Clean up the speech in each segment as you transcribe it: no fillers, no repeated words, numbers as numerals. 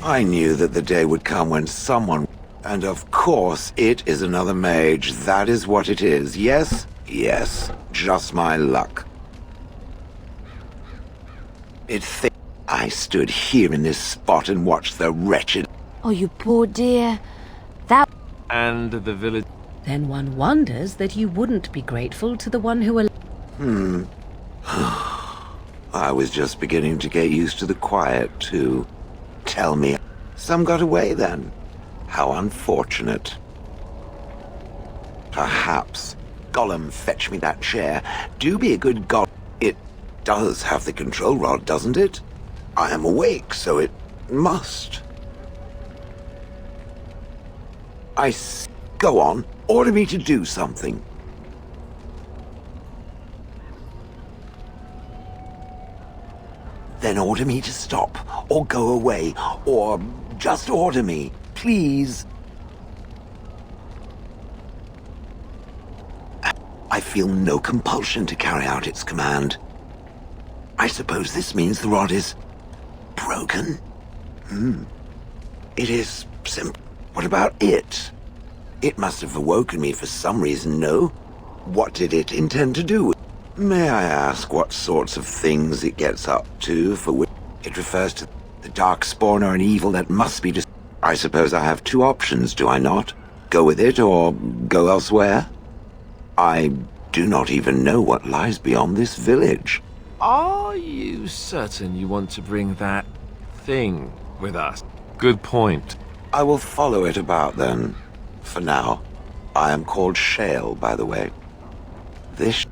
I knew that the day would come when someone... And of course, it is another mage. That is what it is. Yes? Yes. Just my luck. I stood here in this spot and watched the wretched... Oh, you poor dear. That... And the village... Then one wonders that you wouldn't be grateful to the one who... I was just beginning to get used to the quiet, too. Tell me, some got away then. How unfortunate. Perhaps. Gollum, fetch me that chair. Do be a good god. It does have the control rod, doesn't it? I am awake, so it must. Go on. Order me to do something. Then order me to stop, or go away, or just order me, please. I feel no compulsion to carry out its command. I suppose this means the rod is... broken? It is simple. What about it? It must have awoken me for some reason, no? What did it intend to do? May I ask what sorts of things it gets up to, for which it refers to the Darkspawn or an evil that must be I suppose I have two options, do I not? Go with it or go elsewhere? I do not even know what lies beyond this village. Are you certain you want to bring that thing with us? Good point. I will follow it about then. For now. I am called Shale, by the way. This...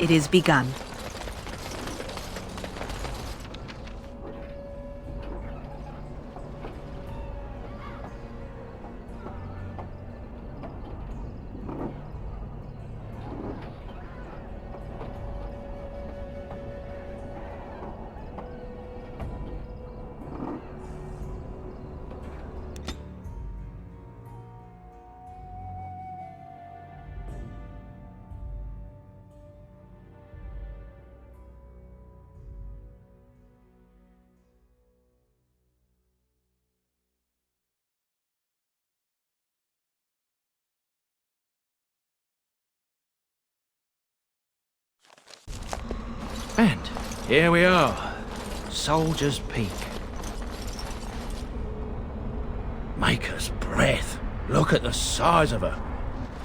It is begun. And here we are, Soldier's Peak. Maker's breath. Look at the size of her.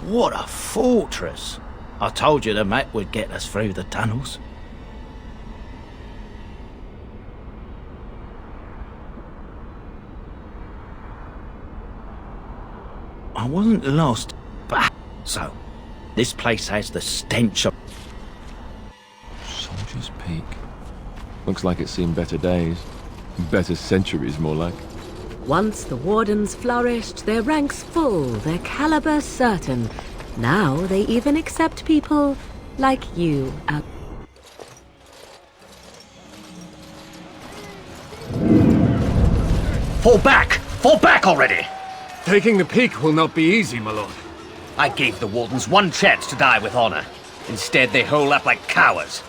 What a fortress. I told you the map would get us through the tunnels. I wasn't lost, but so this place has the stench of... Soldier's Peak. Looks like it's seen better days. Better centuries, more like. Once the Wardens flourished, their ranks full, their caliber certain. Now they even accept people like you out. Fall back! Fall back already! Taking the peak will not be easy, my lord. I gave the Wardens one chance to die with honor. Instead, they hole up like cowards.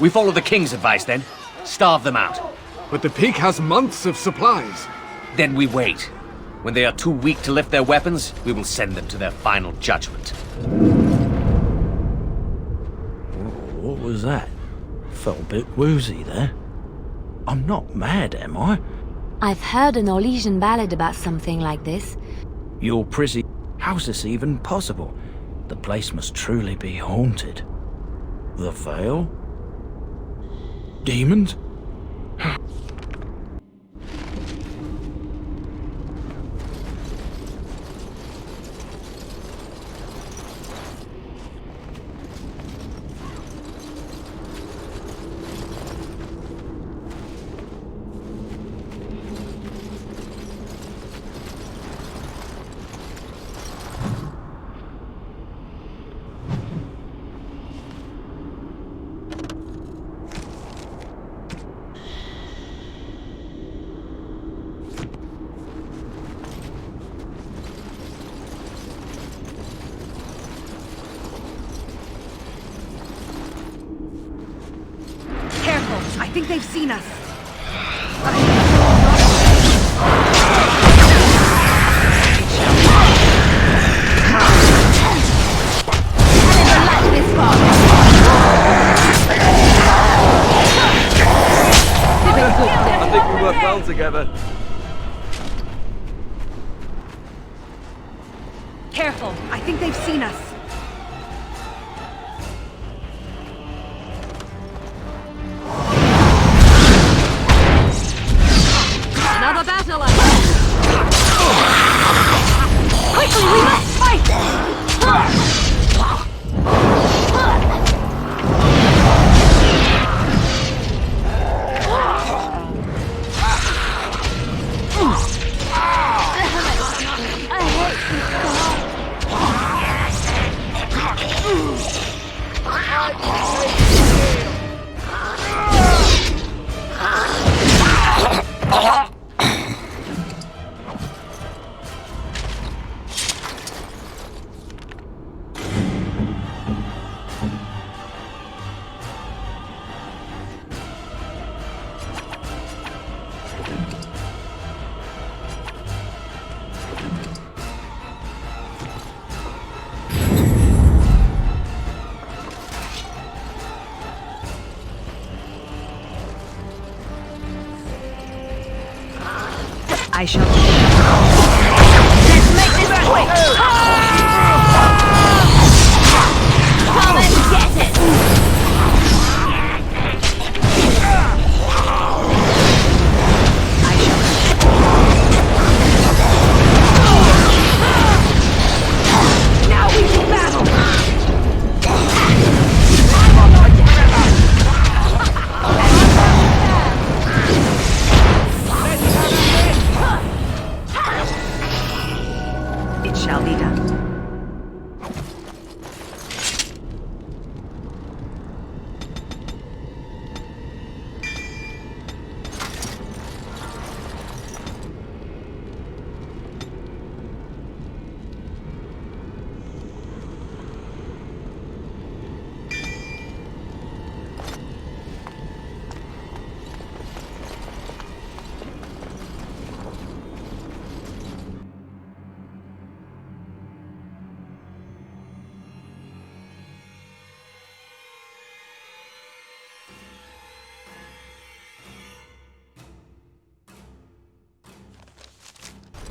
We follow the King's advice then. Starve them out. But the peak has months of supplies. Then we wait. When they are too weak to lift their weapons, we will send them to their final judgment. What was that? Felt a bit woozy there. I'm not mad, am I? I've heard an Orlesian ballad about something like this. Your prissy... How's this even possible? The place must truly be haunted. The Vale? Demons? Careful! I think they've seen us. I think we work well together. Careful! I think they've seen us. Another battle! Quickly, we must fight! I shall... Let's make this quick! Come and get it! I shall... Now we can battle!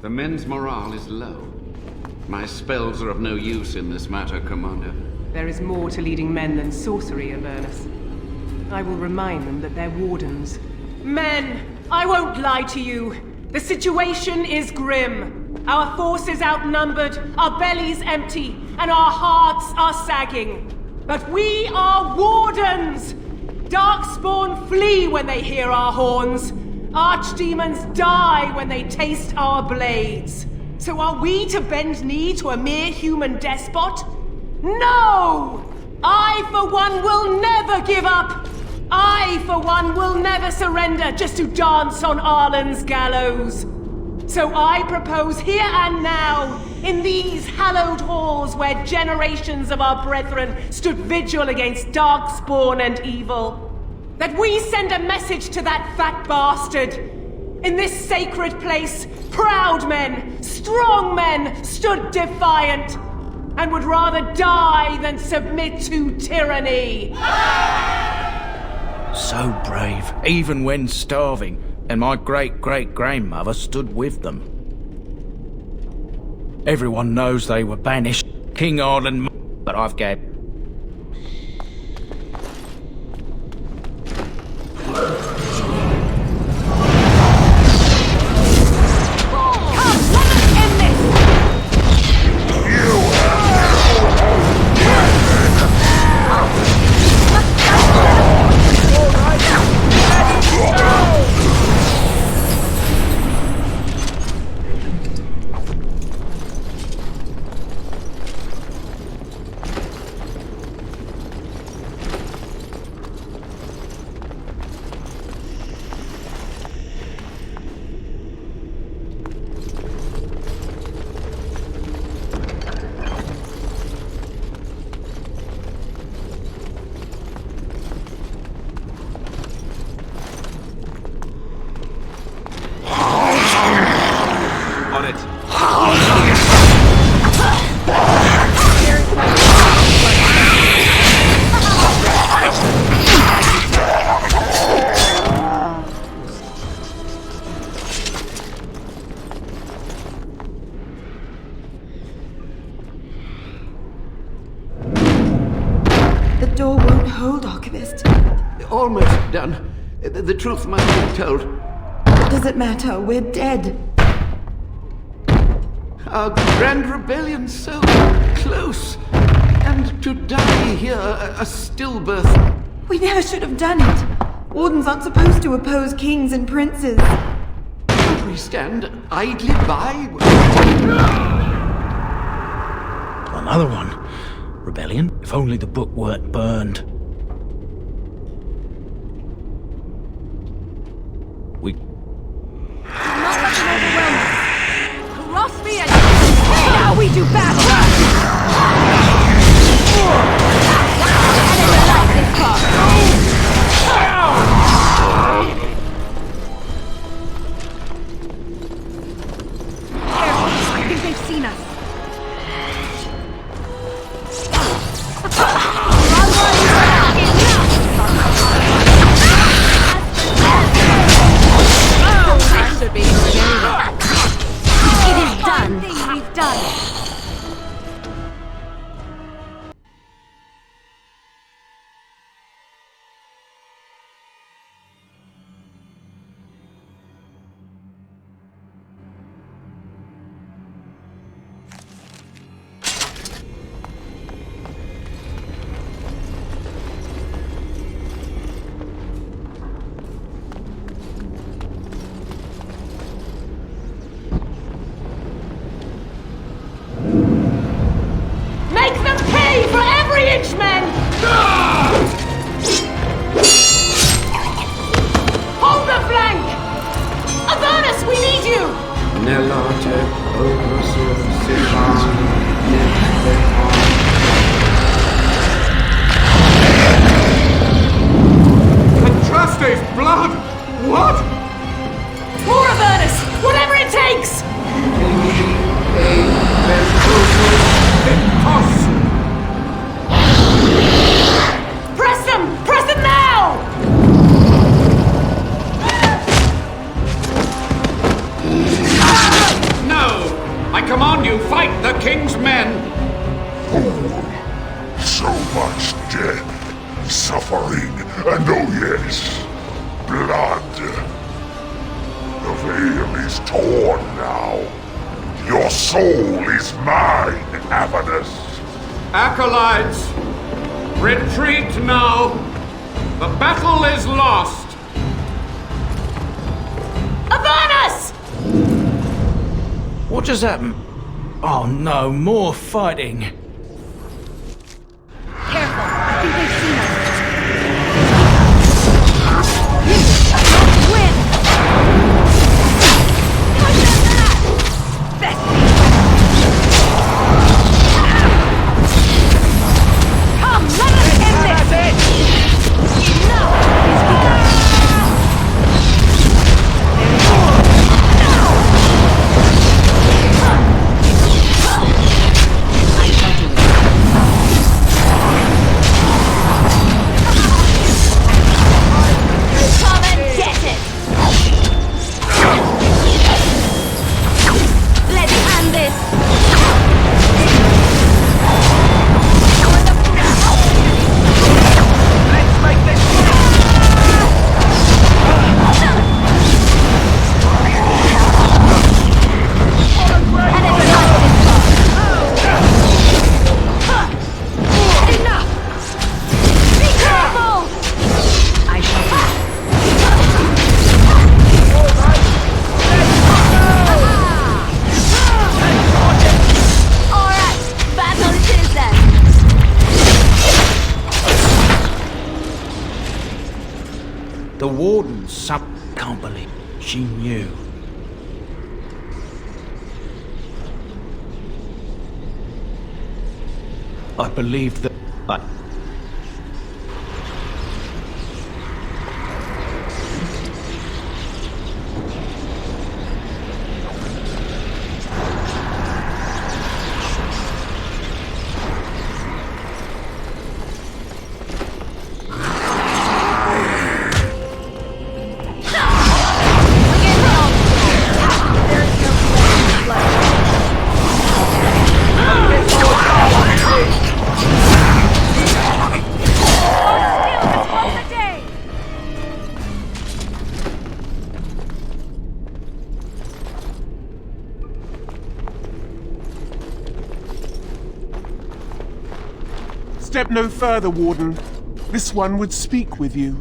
The men's morale is low. My spells are of no use in this matter, Commander. There is more to leading men than sorcery, Avernus. I will remind them that they're wardens. Men, I won't lie to you. The situation is grim. Our forces outnumbered, our bellies empty, and our hearts are sagging. But we are wardens! Darkspawn flee when they hear our horns. Archdemons die when they taste our blades. So are we to bend knee to a mere human despot? No! I, for one, will never give up! I, for one, will never surrender just to dance on Arlen's gallows. So I propose here and now, in these hallowed halls where generations of our brethren stood vigil against darkspawn and evil, that we send a message to that fat bastard. In this sacred place, proud men, strong men stood defiant, and would rather die than submit to tyranny. So brave, even when starving, and my great-great-grandmother stood with them. Everyone knows they were banished. King Arlen, but I've gave. The door won't hold, Archivist. Almost done. The truth must be told. What does it matter? We're dead. Our grand rebellion so close. And to die here, a stillbirth. We never should have done it. Wardens aren't supposed to oppose kings and princes. Should we stand idly by? Another one. Rebellion? If only the book weren't burned. We... Not let them overwhelm us. Cross me and now we do battle! I never liked this part. I think they've seen us. It is done. We've done. So much death, suffering, and oh yes, blood. The veil is torn now. Your soul is mine, Avernus. Acolytes, retreat now. The battle is lost. Avernus! What just happened? Oh no, more fighting. Careful, I think they've seen us. Win! Come, let us end this! Enough is begun! Come and get it! Let's end this! Let's make this Enough! Be careful! I shall do. Alright, battle it is then. The warden can't believe she knew. I believed that. Step no further, Warden. This one would speak with you.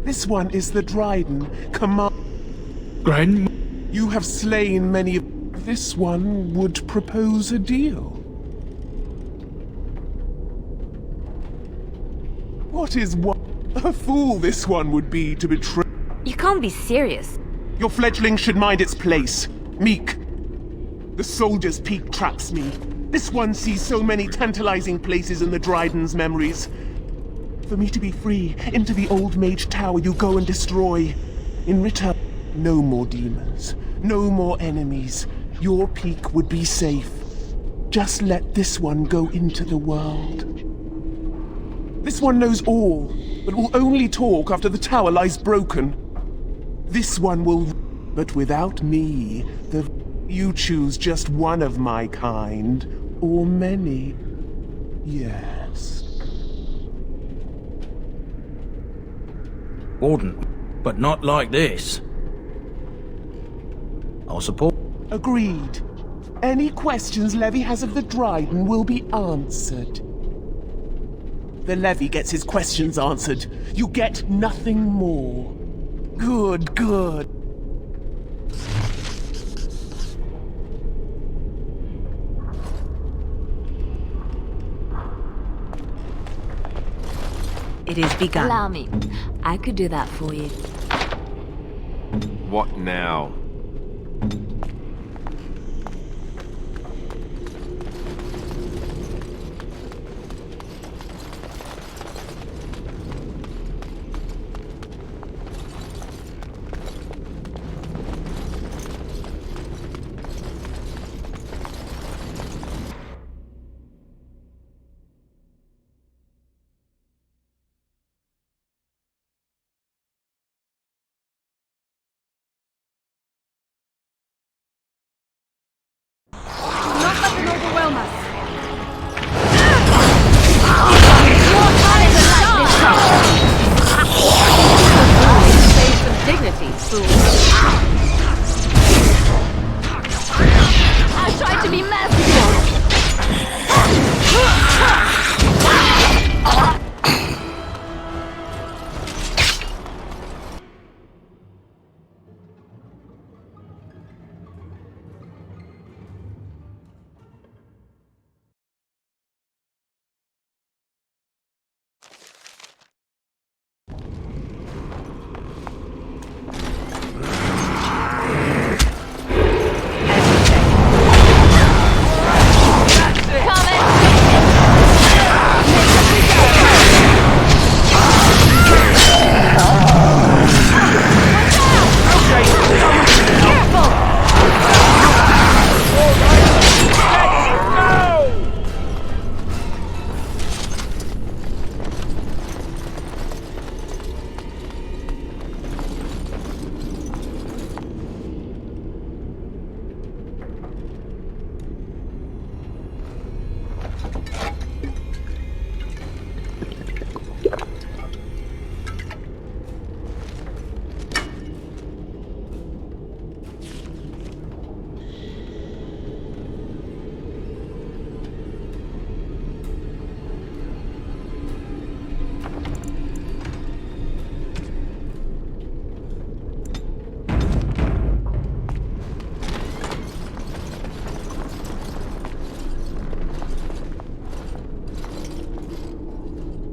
This one is the Dryden, Grand. You have slain many of... This one would propose a deal. What is what? A fool this one would be to betray... You can't be serious. Your fledgling should mind its place. Meek. The soldier's peak traps me. This one sees so many tantalizing places in the Dryden's memories. For me to be free, into the old mage tower you go and destroy. In return, no more demons, no more enemies. Your peak would be safe. Just let this one go into the world. This one knows all, but will only talk after the tower lies broken. This one will... But without me, you choose just one of my kind, or many. Yes. Warden, but not like this. I'll support. Agreed. Any questions Levy has of the Dryden will be answered. The Levy gets his questions answered. You get nothing more. Good, good. It is begun. Allow me. I could do that for you. What now?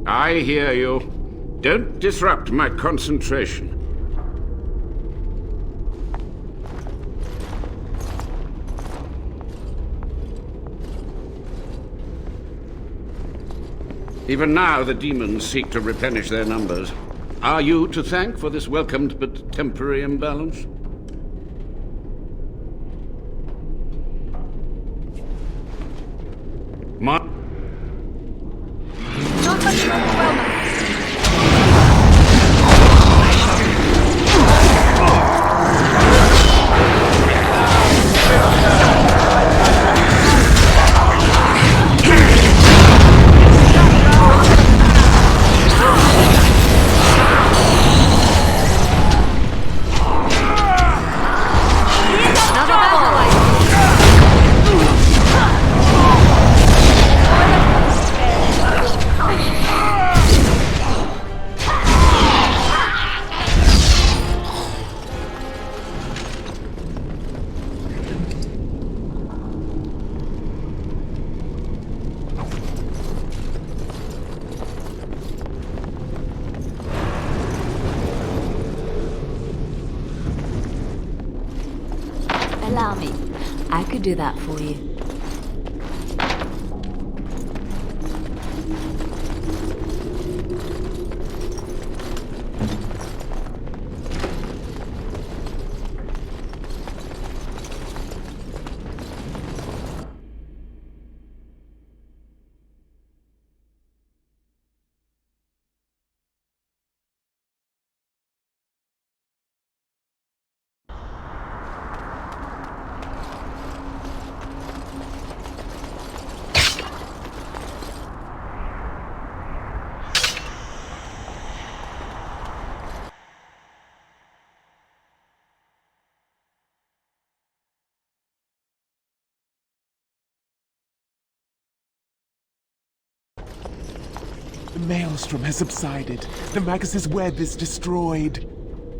I hear you. Don't disrupt my concentration. Even now, the demons seek to replenish their numbers. Are you to thank for this welcomed but temporary imbalance? Not much overwhelming. Allow me. I could do that for you. The maelstrom has subsided. The Magus' web is destroyed.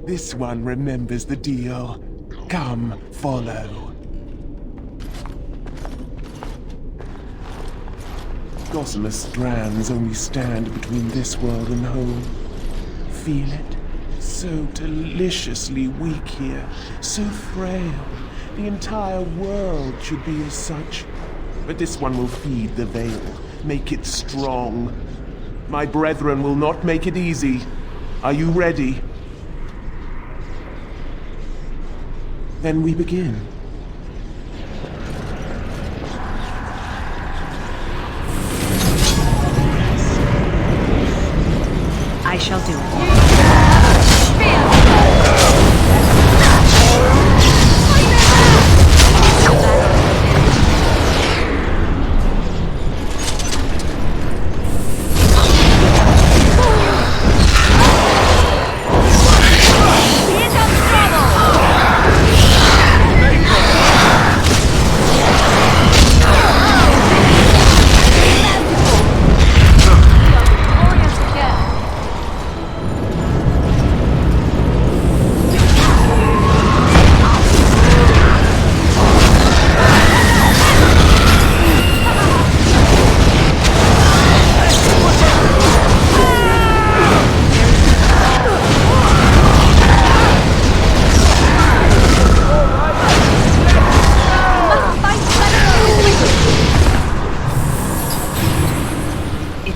This one remembers the deal. Come, follow. Gossamer strands only stand between this world and home. Feel it? So deliciously weak here, so frail. The entire world should be as such. But this one will feed the veil, make it strong. My brethren will not make it easy. Are you ready? Then we begin. I shall do it.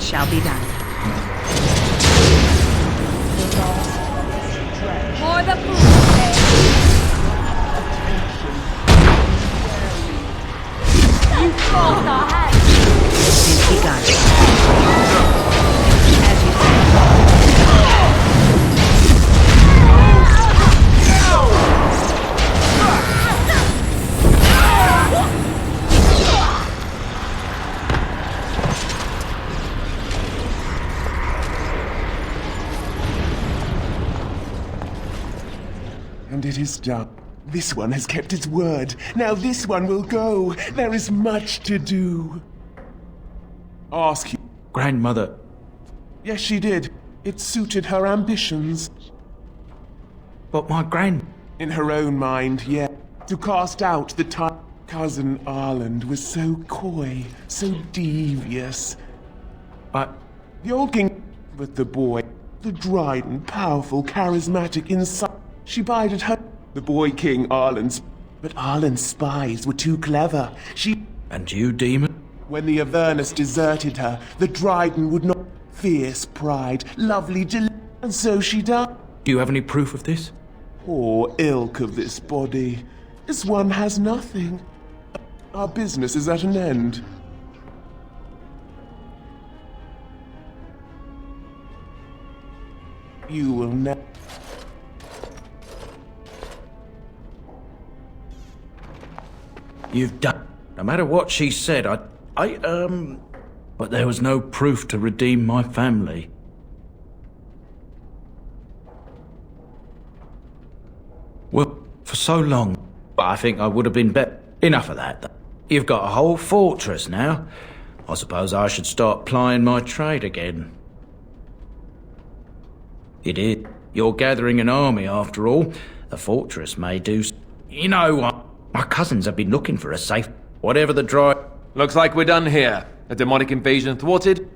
Shall be done. For the You crossed our hands. It's begun. As you say. And it is done. This one has kept its word. Now this one will go. There is much to do. Ask you. Grandmother. Yes, she did. It suited her ambitions. But my In her own mind, yeah. To cast out the cousin Arland was so coy, so devious. But The old king, but the boy, the Dryden, powerful, charismatic inside. She bided her. The boy king, Arlen's. But Arlen's spies were too clever. She. And you, demon? When the Avernus deserted her, the Dryden would not. Fierce pride, lovely and so she died. Do you have any proof of this? Poor ilk of this body. This one has nothing. Our business is at an end. You will never. You've done. No matter what she said, but there was no proof to redeem my family. Well, for so long, I think I would have been better. Enough of that. You've got a whole fortress now. I suppose I should start plying my trade again. It is. You're gathering an army, after all. The fortress may do. You know what? My cousins have been looking for a safe. Whatever the dry. Looks like we're done here. A demonic invasion thwarted,